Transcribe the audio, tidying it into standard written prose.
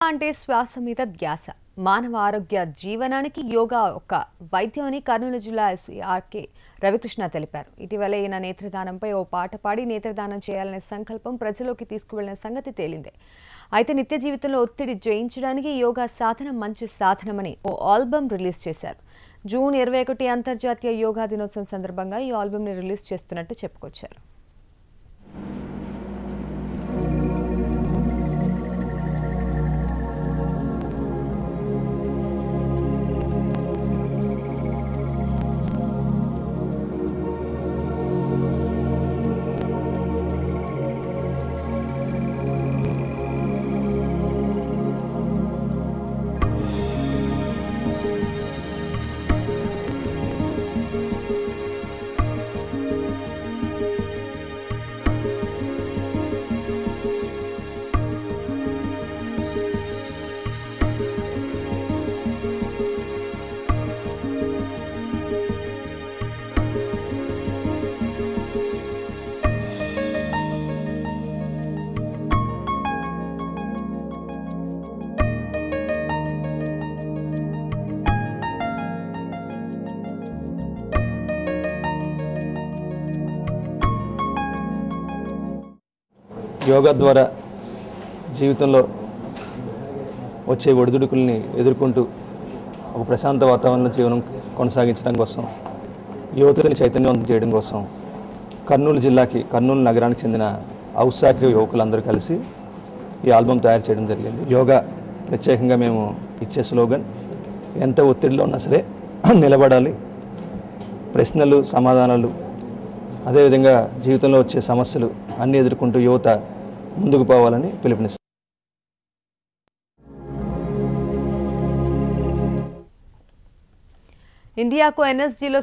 అంటే శ్వాస మీద ధ్యాస మానవ ఆరోగ్య జీవనానికి యోగా ఒక వైద్యం అని కర్నూలు జిల్లా ఎస్పీ ఆర్కే రవికృష్ణ తెలిపారు. ఇటీవల ఈయన నేత్రదానంపై ఓ పాట పాడి నేత్రదానం చేయాలనే సంకల్పం ప్రజల్లోకి తీసుకువెళ్లిన సంగతి తేలిందే. అయితే నిత్య జీవితంలో ఒత్తిడి జయించడానికి యోగా సాధన మంచి సాధనమని ఓ ఆల్బమ్ రిలీజ్ చేశారు. జూన్ 21 అంతర్జాతీయ యోగా దినోత్సవం సందర్భంగా ఈ ఆల్బమ్ని రిలీజ్ చేస్తున్నట్టు చెప్పుకొచ్చారు. యోగా ద్వారా జీవితంలో వచ్చే ఒడిదుడుకుల్ని ఎదుర్కొంటూ ఒక ప్రశాంత వాతావరణంలో జీవనం కొనసాగించడం కోసం యువతని చైతన్యవంతం చేయడం కోసం కర్నూలు నగరానికి చెందిన ఔత్సాహిక యువకులందరూ కలిసి ఈ ఆల్బమ్ తయారు చేయడం జరిగింది. యోగా ప్రత్యేకంగా మేము ఇచ్చే స్లోగన్ ఎంత ఒత్తిడిలో ఉన్నా సరే నిలబడాలి, ప్రశ్నలు సమాధానాలు అదేవిధంగా జీవితంలో వచ్చే సమస్యలు అన్నీ ఎదుర్కొంటూ యువత ముందుకు పోవాలని పిలుపునిస్తారు. ఇండియాకు ఎన్ఎస్జీలో